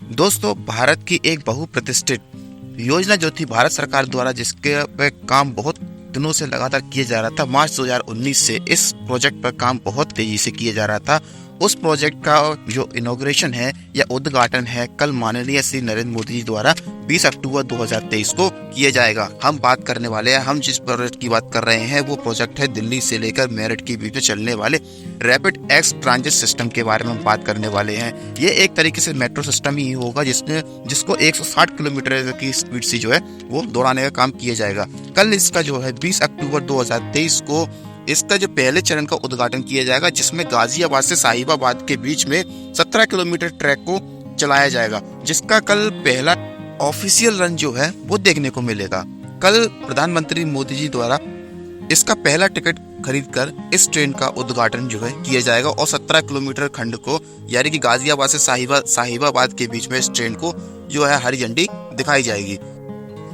दोस्तों, भारत की एक बहुप्रतिष्ठित योजना जो थी भारत सरकार द्वारा, जिसके पे काम बहुत दिनों से लगातार किया जा रहा था, मार्च 2019 से इस प्रोजेक्ट पर काम बहुत तेजी से किया जा रहा था। उस प्रोजेक्ट का जो इनॉग्रेशन है या उद्घाटन है, कल माननीय श्री नरेंद्र मोदी जी द्वारा 20 अक्टूबर 2023 को किया जाएगा। हम बात करने वाले हैं, हम जिस प्रोजेक्ट की बात कर रहे हैं वो प्रोजेक्ट है दिल्ली से लेकर मेरठ के बीच में चलने वाले रैपिड एक्स ट्रांजिट सिस्टम के बारे में हम बात करने वाले हैं। ये एक तरीके से मेट्रो सिस्टम ही होगा जिसको 160 किलोमीटर की स्पीड से जो है वो दौड़ाने का काम किया जाएगा। कल इसका जो है 20 अक्टूबर 2023 को इसका जो पहले चरण का उद्घाटन किया जाएगा, जिसमें गाजियाबाद से साहिबाबाद के बीच में 17 किलोमीटर ट्रैक को चलाया जाएगा, जिसका कल पहला ऑफिशियल रन जो है वो देखने को मिलेगा। कल प्रधानमंत्री मोदी जी द्वारा इसका पहला टिकट खरीदकर इस ट्रेन का उद्घाटन जो है किया जाएगा और 17 किलोमीटर खंड को, यानी कि गाजियाबाद से साहिबाबाद के बीच में इस ट्रेन को जो है हरी झंडी दिखाई जाएगी।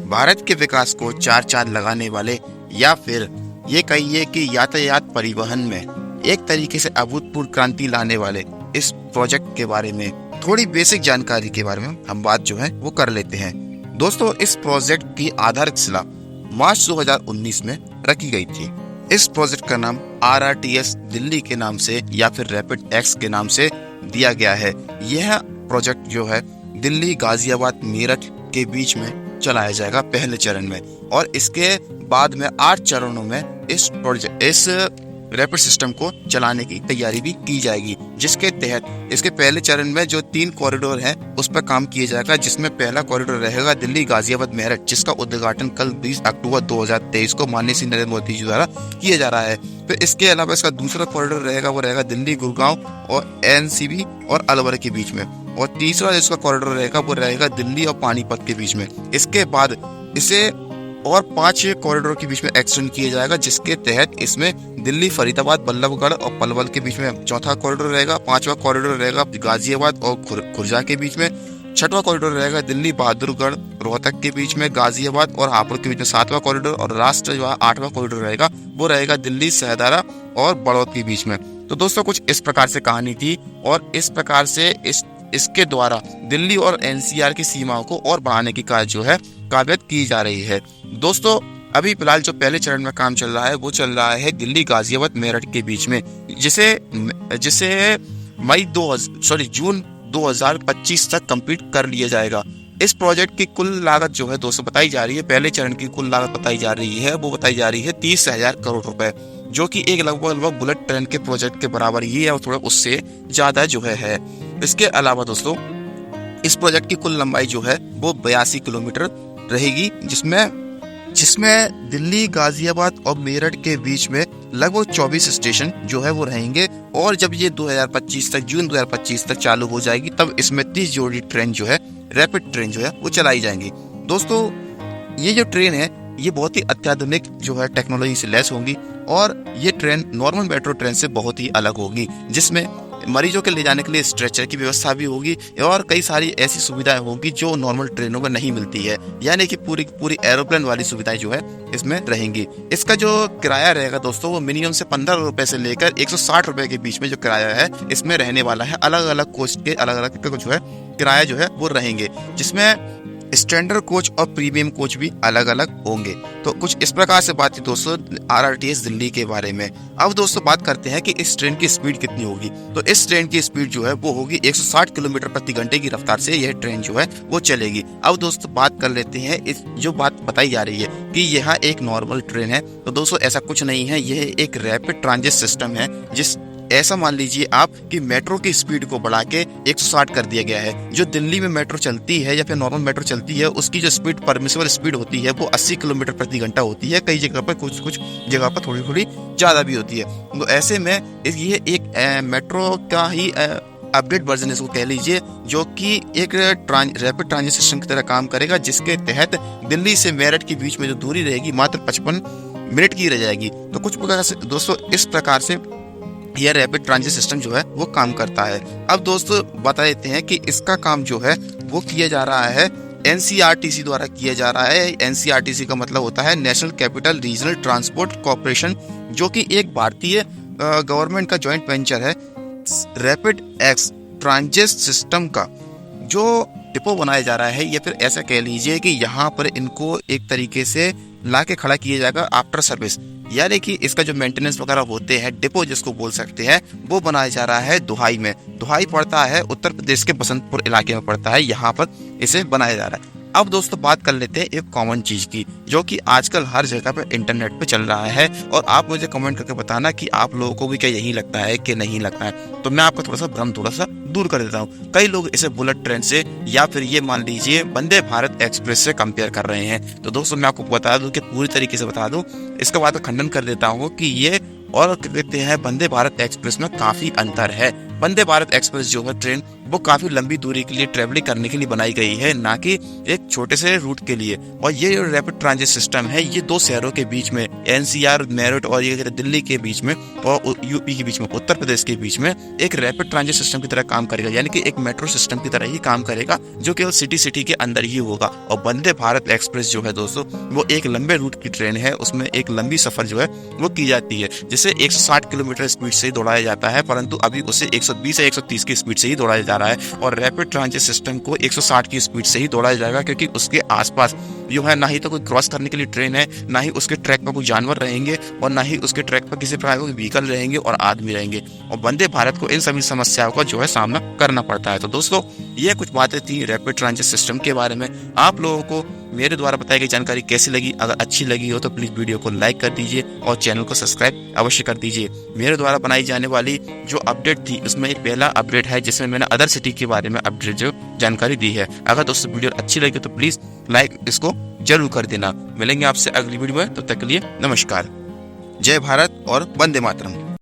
भारत के विकास को चार चांद लगाने वाले, या फिर ये कहिए कि यातायात परिवहन में एक तरीके से अभूतपूर्व क्रांति लाने वाले इस प्रोजेक्ट के बारे में थोड़ी बेसिक जानकारी के बारे में हम बात जो है वो कर लेते हैं। दोस्तों, इस प्रोजेक्ट की आधारशिला मार्च 2019 में रखी गई थी। इस प्रोजेक्ट का नाम RRTS दिल्ली के नाम से या फिर रैपिड एक्स के नाम से दिया गया है। यह प्रोजेक्ट जो है दिल्ली, गाजियाबाद, मेरठ के बीच में चलाया जाएगा पहले चरण में, और इसके बाद में 8 चरणों में इस रैपिड सिस्टम को चलाने की तैयारी भी की जाएगी, जिसके तहत इसके पहले चरण में जो 3 कॉरिडोर हैं उस पर काम किया जाएगा, जिसमें पहला कॉरिडोर रहेगा दिल्ली, गाजियाबाद, मेरठ, जिसका उद्घाटन कल 20 अक्टूबर 2023 को माननीय श्री नरेंद्र मोदी जी द्वारा किया जा रहा है। फिर इसके अलावा इसका दूसरा कॉरिडोर रहेगा वो रहेगा दिल्ली, गुड़गांव और NCB और अलवर के बीच में, और तीसरा जिसका कॉरिडोर रहेगा वो रहेगा दिल्ली और पानीपत के बीच में। इसके बाद इसे और 5 कॉरिडोर के बीच में एक्सटेंड किया जाएगा, जिसके तहत इसमें दिल्ली, फरीदाबाद, बल्लभगढ़ और पलवल के बीच में चौथा कॉरिडोर रहेगा। 5वां कॉरिडोर रहेगा गाजियाबाद और खुर्जा के बीच में। 6वां कॉरिडोर रहेगा दिल्ली, बहादुरगढ़, रोहतक के बीच में, गाजियाबाद और हापुड़ के बीच में 7वां कॉरिडोर, और लास्ट जो 8वां कॉरिडोर रहेगा वो रहेगा दिल्ली, सहदारा और बड़ौद के बीच में। तो दोस्तों, कुछ इस प्रकार से कहानी थी, और इस प्रकार से इसके द्वारा दिल्ली और NCR की सीमाओं को और बढ़ाने की कार्य जो है काबिलियत की जा रही है। दोस्तों, अभी फिलहाल जो पहले चरण में काम चल रहा है वो चल रहा है दिल्ली, गाजियाबाद, मेरठ के बीच में, जिसे जून 2025 तक कंप्लीट कर लिया जाएगा। इस प्रोजेक्ट की कुल लागत जो है दोस्तों बताई जा रही है, पहले चरण की कुल लागत बताई जा रही है 30,000 करोड़ रुपए, जो कि एक लगभग बुलेट ट्रेन के प्रोजेक्ट के बराबर ही है और थोड़ा उससे ज्यादा जो है। इसके अलावा दोस्तों, इस प्रोजेक्ट की कुल लंबाई जो है वो 82 किलोमीटर रहेगी, जिसमें दिल्ली, गाजियाबाद और मेरठ के बीच में लगभग 24 स्टेशन जो है वो रहेंगे, और जब ये जून 2025 तक चालू हो जाएगी, तब इसमें 30 जोड़ी ट्रेन जो है, रैपिड ट्रेन जो है वो चलाई जाएंगी। दोस्तों, ये जो ट्रेन है ये बहुत ही अत्याधुनिक जो है टेक्नोलॉजी से लैस होंगी, और ये ट्रेन नॉर्मल मेट्रो ट्रेन से बहुत ही अलग होगी, जिसमें मरीजों के ले जाने के लिए स्ट्रेचर की व्यवस्था भी होगी, और कई सारी ऐसी सुविधाएं होंगी जो नॉर्मल ट्रेनों में नहीं मिलती है, यानी कि पूरी एरोप्लेन वाली सुविधाएं जो है इसमें रहेंगी। इसका जो किराया रहेगा दोस्तों वो मिनिमम से 15 रुपए से लेकर 160 रुपए के बीच में जो किराया है इसमें रहने वाला है। अलग अलग कोच के अलग अलग जो है किराया जो है वो रहेंगे, जिसमें स्टैंडर्ड कोच और प्रीमियम कोच भी अलग अलग होंगे। तो कुछ इस प्रकार से बात थी दोस्तों RRTS दिल्ली के बारे में। अब दोस्तों बात करते हैं कि इस ट्रेन की स्पीड कितनी होगी। तो इस ट्रेन की स्पीड जो है वो होगी 160 किलोमीटर प्रति घंटे की रफ्तार से यह ट्रेन जो है वो चलेगी। अब दोस्तों बात कर लेते हैं इस जो बात बताई जा रही है कि यह एक नॉर्मल ट्रेन है, तो दोस्तों ऐसा कुछ नहीं है, यह एक रैपिड ट्रांजिट सिस्टम है। ऐसा मान लीजिए आप कि मेट्रो की स्पीड को बढ़ा के 160 कर दिया गया है। जो दिल्ली में मेट्रो चलती है या फिर नॉर्मल मेट्रो चलती है, उसकी जो स्पीड परमिसिबल स्पीड होती है वो 80 किलोमीटर प्रति घंटा होती है। कई जगह पर कुछ जगह पर थोड़ी ज्यादा भी होती है। तो ऐसे में ये एक मेट्रो का ही अपडेट वर्जन इसको कह लीजिए, जो कि एक रैपिड ट्रांजिट सिस्टम की तरह काम करेगा, जिसके तहत दिल्ली से मेरठ के बीच में जो दूरी रहेगी मात्र 55 मिनट की रह जाएगी। तो कुछ प्रकार से दोस्तों इस प्रकार से यह रैपिड ट्रांजिट सिस्टम जो है वो काम करता है। अब दोस्तों बता देते हैं कि इसका काम जो है वो किया जा रहा है NCRTC द्वारा किया जा रहा है। NCRTC का मतलब होता है national capital regional transport corporation, जो कि एक भारतीय गवर्नमेंट का जॉइंट वेंचर है। रैपिड एक्स ट्रांजिट सिस्टम का जो डिपो बनाया जा रहा है, या फिर ऐसा कह लीजिए कि यहाँ पर इनको एक तरीके से ला के खड़ा किया जाएगा आफ्टर सर्विस, यानी कि इसका जो मेंटेनेंस वगैरह होते हैं, डिपो जिसको बोल सकते हैं, वो बनाया जा रहा है दुहाई में। दुहाई पड़ता है उत्तर प्रदेश के बसंतपुर इलाके में पड़ता है, यहाँ पर इसे बनाया जा रहा है। अब दोस्तों बात कर लेते हैं एक कॉमन चीज की, जो कि आजकल हर जगह पे इंटरनेट पे चल रहा है, और आप मुझे कमेंट करके बताना कि आप लोगों को भी क्या यही लगता है कि नहीं लगता है। तो मैं आपको थोड़ा सा भ्रम थोड़ा सा दूर कर देता हूँ। कई लोग इसे बुलेट ट्रेन से या फिर ये मान लीजिए वंदे भारत एक्सप्रेस से कंपेयर कर रहे हैं। तो दोस्तों मैं आपको बता दूं कि पूरी तरीके से बता दूं, इसका बात का खंडन कर देता हूँ कि ये और कहते हैं वंदे भारत एक्सप्रेस में काफी अंतर है। वंदे भारत एक्सप्रेस जो है ट्रेन, वो काफी लंबी दूरी के लिए ट्रेवलिंग करने के लिए बनाई गई है, ना कि एक छोटे से रूट के लिए। और ये जो रैपिड ट्रांजिट सिस्टम है, ये दो शहरों के बीच में, एनसीआर मेरठ और ये दिल्ली के बीच में और यूपी के बीच में, उत्तर प्रदेश के बीच में एक रैपिड ट्रांजिट सिस्टम की तरह काम करेगा, यानी कि एक मेट्रो सिस्टम की तरह ही काम करेगा, जो केवल सिटी के अंदर ही होगा। और वंदे भारत एक्सप्रेस जो है दोस्तों, वो एक लंबे रूट की ट्रेन है, उसमें एक लंबी सफर जो है वो की जाती है, जिसे 160 किलोमीटर स्पीड से ही दौड़ाया जाता है, परंतु अभी उसे 120 या 130 की स्पीड से ही दौड़ाया जा रहा है। और रैपिड ट्रांजिट सिस्टम को 160 की स्पीड से ही दौड़ाया जाएगा, क्योंकि उसके आसपास जो है ना ही तो कोई क्रॉस करने के लिए ट्रेन है, ना ही उसके ट्रैक पर कोई जानवर रहेंगे, और ना ही उसके ट्रैक पर किसी प्रकार के व्हीकल रहेंगे और आदमी रहेंगे। और वंदे भारत को इन सभी समस्याओं का जो है सामना करना पड़ता है। तो दोस्तों ये कुछ बातें थी रैपिड ट्रांजिट सिस्टम के बारे में। आप लोगों को मेरे द्वारा बताई गई जानकारी कैसी लगी? अगर अच्छी लगी हो तो प्लीज वीडियो को लाइक कर दीजिए और चैनल को सब्सक्राइब अवश्य कर दीजिए। मेरे द्वारा बनाई जाने वाली जो अपडेट थी, उसमें एक पहला अपडेट है जिसमें मैंने अदर सिटी के बारे में अपडेट जो जानकारी दी है। अगर दोस्तों वीडियो अच्छी लगी तो प्लीज लाइक इसको जरूर कर देना। मिलेंगे आपसे अगली वीडियो में, तब तक के लिए नमस्कार। जय भारत और वंदे मातरम।